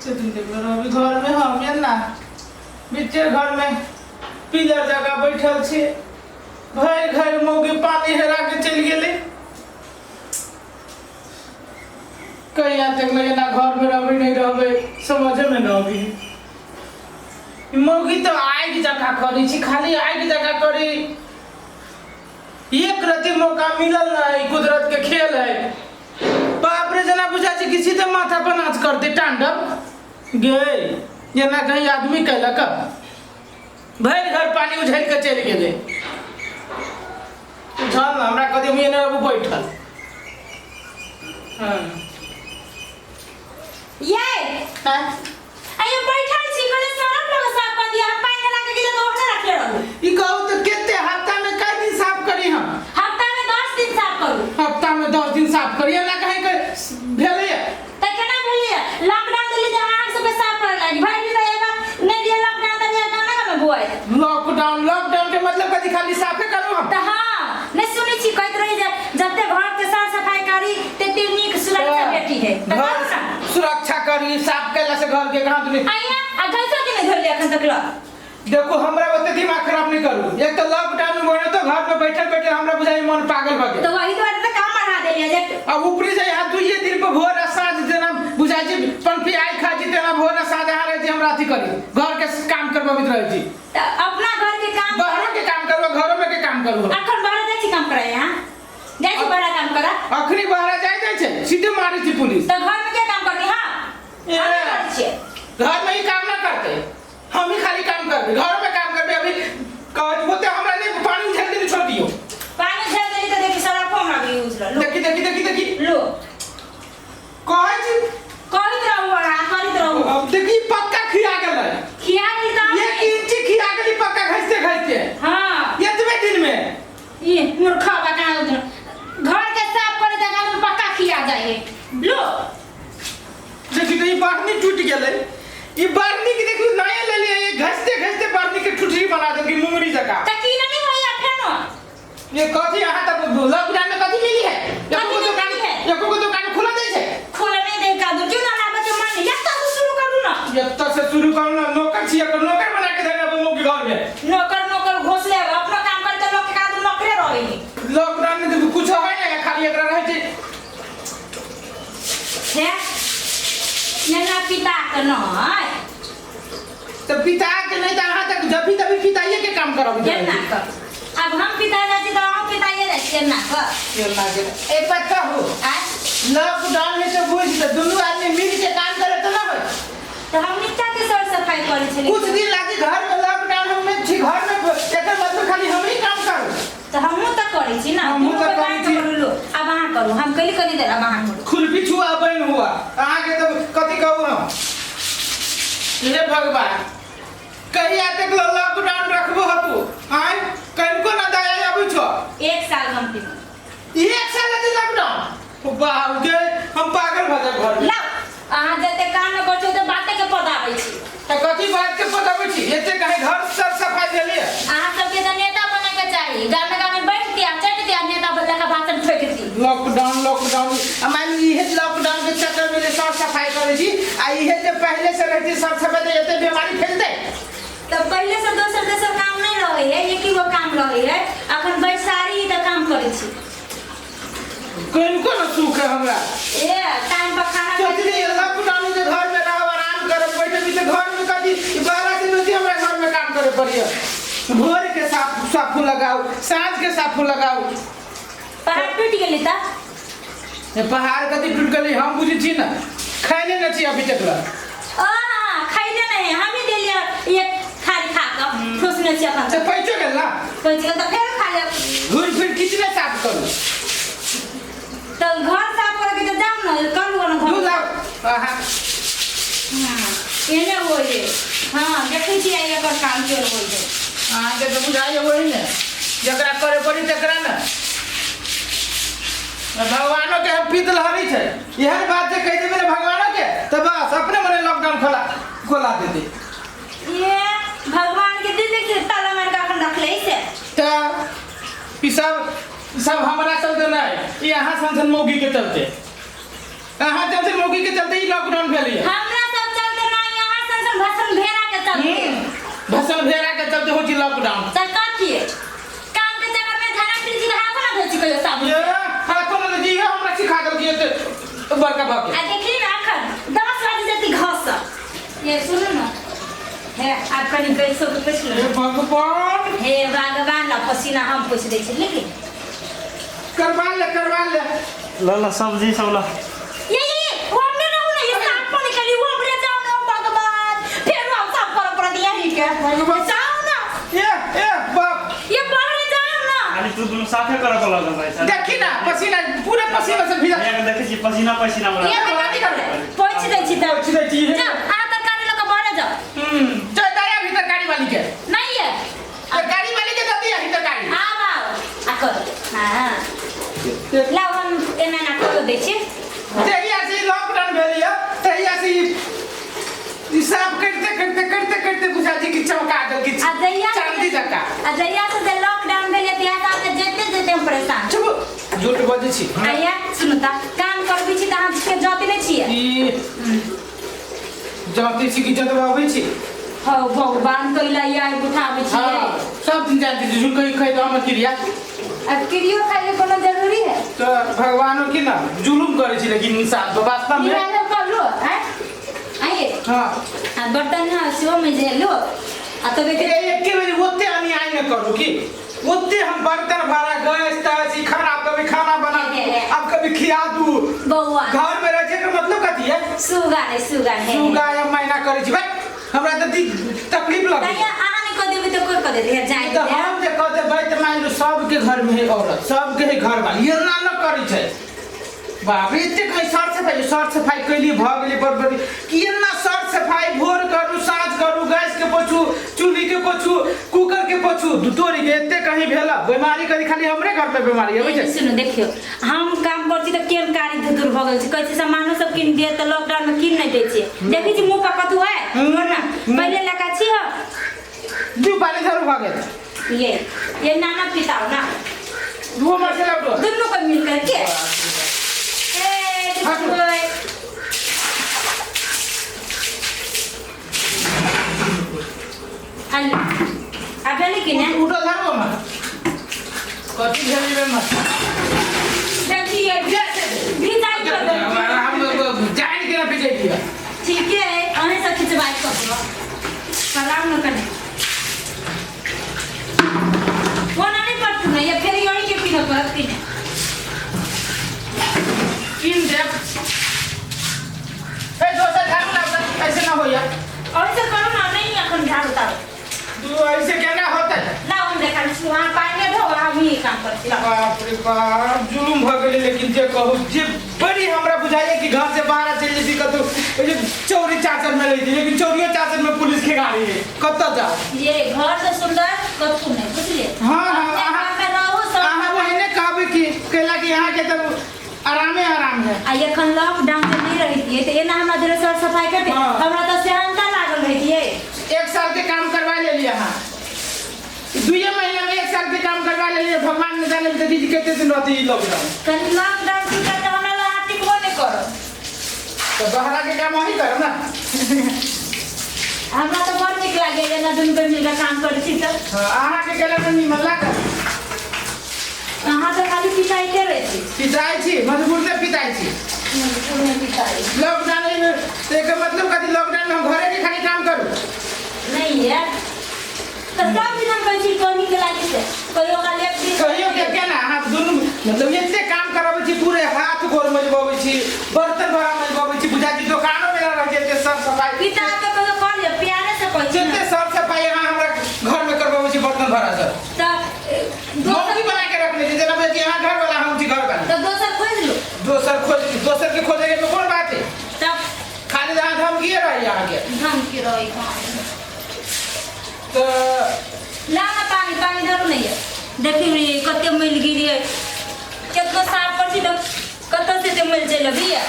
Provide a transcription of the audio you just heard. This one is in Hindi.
अभी घर में हम या ना बीचे घर में पिलर जगह बैठल छे भाई घर मौगी पानी हेरा के चल गेले कहिया तक लगे ना घर में रहबे नहीं रहबे समझ में ना आबी मौगी तो आग जगह करी छी खाली आग जगह करी एक रति मौका मिलल नहीं कुदरत के खेल है बाप रे जना बुझा छी किसी तो माथा पर नाच करते तांडव गे ये ना कहीं आदमी कहलक भर घर पानी उझल के चल गेले चल हमरा कदे में ने अब बैठल हां ये हां आये बैठल छी कले सरफ लगे साफ कर दिया हम पानी लगा के गेले तो ओकरा रख ले रहू ई कहू तो केते हफ्ता में कई दिन साफ करी हम हफ्ता में 10 दिन साफ करू हफ्ता में 10 दिन साफ करी ना कहीं के भेले त केना भेलिए लॉकडाउन दिल्ली जहां आग सब साफ करे लागी भाई भी रहेगा नहीं दिया लॉकडाउन त गाना में बुआई लॉकडाउन के मतलब कथि खाली साफे करू हम त हां नहीं सुनी छी कहत रही जब तक घर के साफ सफाई करी ते नीक सुरक्षा बेटी है घर सुरक्षा करी साफ कैला से घर के कहां तुम आइया आ कैसे कि नहीं धरले अखन तक ला देखो हमरा ओते दिमाग खराब नहीं करू एक तो लॉकडाउन में बोले तो घर में बैठल हमरा बुझाई मन पागल भ गेल तो वही द्वारा त काम बढ़ा देलिए जे अब ऊपरी से हाथ दुइये दिन पे भोर साँझ देना बुझाई छी पंपी आई खा जी देना भोर साँझ आ रहे छी हमरा अथी करी घर के काम करबवित रहे छी त अपना घर के काम बाहर के काम करबो घरों में के काम करबो अखन बाहर जाई छी काम करे हां जाई छी बड़ा काम करा अखनी बाहर जाई छै सीधे मारी छी पुलिस तो घर में क्या काम करती हां घर में ही काम ना करते हम ही खाली काम करबे घर में काम करबे अभी कहत बोते हमरा नहीं पानी झल दे छोड़ दियो पानी झल देली तो देखी सारा फोन लगी यूज लो देखी लो कहै छी कहित रहू आ करित रहू अब देखी पक्का खिया गेलै खिया गेल त एक इंच खिया गेली पक्का घसते हां एतबे दिन में ये मूर्खा बका घर के साफ करे जगह में पक्का खिया जाए लो देखी तो ये बारनी टूट गेलै ये बारनी की देखी नया ले लिए घसते बारनी के ठुठरी बना देगी मुंगरी जगह त की नहीं होया फेनो ये कथी यहाँ तक लॉकडाउन में कथी मिली है एको को दुकान खुला दे छै खोला नहीं दे का दो क्यों ना लाबे तो मान यत्ता से शुरू करू ना यत्ता से शुरू करू ना नौकर छिया कर नौकर बना के देना बमो के घर में नौकर घोष ले अपना काम करते लोग के का नौकरे रही लॉकडाउन में तो कुछ होय ना खाली एकरा रह छै है नैना पिता के नहीं तो पिता के नहीं तो यहाँ तक जब भी तभी पिताइए के काम करब केना कर अब हम पिता जाती तो हम पिताइए जाती केना कर ए पक्का हो आज लॉकडाउन में तो बुझ तो दोनों आदमी मिल के काम करे तो ना होय तो हम निकटा के सर सफाई करे छली कुछ दिन लागी घर में लॉकडाउन में छी घर में एकर मतलब खाली हम ही काम करू तो हमहु त करै छी ना हमहु त करै छी लो अब अहाँ करू हम कली दे अब अहाँ करू खुलपी छुआ बन हुआ अहाँ के तो कथि कहू हम हे भगवान कहिया तक लॉकडाउन रखबो हतु आय कनको ना दया आबै छो 1 साल हम पी 1 साल लगे लॉकडाउन बाप गे हम पागल भ जाब घर में ला अहाँ जते काम न करछो तो बाते के पदाबै छी त कथि बात के पदाबै छी एते कहे घर सब सफाई देलिए अहाँ सब के नेता बने के चाहिए गांव में बैठ के चट के नेता बदला का भाषण ठोकती लॉकडाउन हमारे ये लॉकडाउन के चक्कर में साफ सफाई करे छी आ ये जे पहले से रहती साफ सफाई तो एते बीमारी फैलते तो पहले से दोसर काम नहीं रहे है एक ही वो काम रहे है अखन बैसारी त काम करे छी कनको न सुख है हमरा ए टाइम पर खाना चतरी लॉकडाउन के घर में रहो आराम कर बैठे भी तो घर में कभी 12 दिन में हमरा घर में काम करे पड़िए भोर के साफू लगाओ साँझ के साफू लगाओ पहाड़ टूट गेली त ये पहाड़ कथि टूट गेली हम बुझी छी ना खाइने न छी अभी तक खाइले नहीं हम ही देलिए एक खाली खा के खुशने छी अपन तो पैचो गेल ना पैचो तो फेर खा ले घूर फिर कितने साफ करू तो घर साफ करे के जाम न करू न घर दूध लाओ हां एने होए हां देखै छी आइ एकर काम केर होए हां के तो बुझाइए वही ने जकरा करे पड़ी तकरा ना भगवानों के हम पीत लहरी थे यह बात से कह देबे भगवानों के तो बस अपने मने लॉकडाउन खोला देते ये भगवान के दिल के ताला मार के अपन रख ले से तो ई सब हमारा चलते नहीं यहाँ संसन मौगी के चलते यहाँ संसन मौगी के चलते ही लॉकडाउन भेल है हमरा सब चलते हे सुनो ना हे आप कनी कैसो के पूछ हे लो भगवान हे भगवान ला पसीना हम पूछ दे छी लेकिन करवा ले ला सब्जी सब ला ये वो हमने रहू ना ये साफ पानी के लिए वो हमने जाओ ना भगवान फिर हम साफ कर पड़ दिया ही के भगवान। जाओ ना ए बाप ये बाहर जाओ ना अरे तू दोनों साथे कर तो लगा भाई साहब देखी ना पसीना पूरे पसीना से भीजा ये देखे छी पसीना वाला ये मैं नहीं कर पूछ दे छी तो पूछ दे छी। जाओ आ तरकारी लोग बाहर जाओ चल दाया भीतर गाड़ी वाली के नहीं है तो गाड़ी वाली के दे दिया भीतर गाड़ी आओ आ कर हां लाओ हम एना ना कर दे छी तेरी ऐसी लॉकडाउन भेली है तेरी ऐसी हिसाब करते बुझा जी की चमका गल की चांदी जका अजैया से जे लॉकडाउन भेले तिया साथे जेते हम परेशान चुप झूठ बजे छी आया सुनु त काम करबी छी त हम के जति नै छिए ई जाती छी की जतवा आबै छी हो भगवान कइला या उठाबै छी हां सब दिन जानती छी कहीं कहीं तो हम क्रिया अब क्रियो खाए कोनो जरूरी है तो भगवानो की ना जुलुम करे छी लेकिन इंसान तो वास्तव में निरालो कर लो हैं आइए हां आ बर्तन ना सिओ में जे लो आ तो देखे एक के बजे ओते आनी आई न करू की ओते हम बर्तन भरा गैस तासी खाना कभी खाना बना अब कभी खिया दू बौआ घर में रहे के मतलब कथी है सुगा है सुगा या महीना करे छी भाई हमरा त तकलीफ लगे तैया आहा ने क देबे तो कोई क दे जाए तो हम जे कहते भाई त मान लो सबके घर में है औरत सबके है घर वाली ये ना न करी छै बाप रे एते कहीं सर सफाई कैली भ गेली बड़बड़ी कि ना सर सफाई भोर करू साँझ करू गैस के पोछू चूल्ही के पोछू कुकर के पोछू तोरी के एते कहीं भेला बीमारी करी खाली हमरे घर में बीमारी है बुझे सुनो देखियो हम काम करछी त केन कारी दूर भ गेल छै कहै छै सामान सब किन दिए त लॉकडाउन में किन नै दै छै देखै छी मुंह पर कतु है ना पहले लगा छी हो दू पानी धरू भ गेल ये नाना पिताओ ना दू मसाला दो दोनों को मिल करके अब लेकिन उठो धरो मत कथी भेली रे मत देखिए भी जाई कर दे हम जान के ना पीछे किया ठीक है अने सब खिंचवाई कर दो सलाम न करने वो नहीं पड़ती ना ये फिर योनी के पीना पड़ती है इन दे ए दोस्त झाड़ू लगा ऐसे ना हो यार ऐसे करो ना नहीं अपन झाड़ू तारो तू ऐसे क्या होता है ना हम देखा वहां पानी में धो हम ही काम करती बाप रे बाप जुलुम भ गेलै लेकिन जे कहू जे बड़ी हमरा बुझाइए कि घर से बाहर चल जेती कतौ ओ जे चोरी चाचर में रही थी लेकिन चोरियो चाचर में पुलिस के गाड़ी है कत जा ये घर से सुंदर कतु नहीं बुझलिए हां हां यहाँ पे रहो सब आहा वही कहबे कि कहला कि यहां के तो आराम है आ एखन लॉकडाउन में नहीं रही थी तो एना हम जरा सर सफाई करते हमरा तो सेहनता लागल रही थी 1 साल के काम करवा ले लिया हां 2 महीना में 1 साल के काम करवा ले लिया भगवान ने जाने दीदी कहते दिन रहती लॉकडाउन कल लॉकडाउन से तो हमरा हाथी को नहीं करो तो बहरा के काम वही करो ना हमरा तो बहुत निक लागे जे ना दुन पे मिलकर काम करै छी त आहा के केला में निमन लागा कहां तो खाली पिटाई के रही थी पिटाई छी मजबूर से पिटाई छी पूरे पिटाई लॉकडाउन में एक मतलब कथी लॉकडाउन में हम घरे के खाली काम करू नहीं है तो सब दिन हम पैसे कोनी के लागे से कहियो का लेप दी कहियो के ना हाथ दुनु मतलब एते काम कराबै छी पूरे हाथ गोर मजबाबै छी बर्तन भरा मजबाबै छी बुझा छी दुकानों में रह जेते सब सफाई पिता के कहियो कर ले प्यारे से कोई जेते सब सफाई यहां हमरा घर में करबाबै छी बर्तन भरा सब तो नौकरी बना के रखने छी जेना कि यहां घर वाला हम छी घर वाला तो दोसर खोज लो दोसर के खोजे के कोन बात है तब खाली जहां हम किए रही यहां के हम की रही तो लाना पानी धरो नहीं है देखी रे कते मिल गिरी है कितना साफ पर छी तो कत से ते मिल चल भी है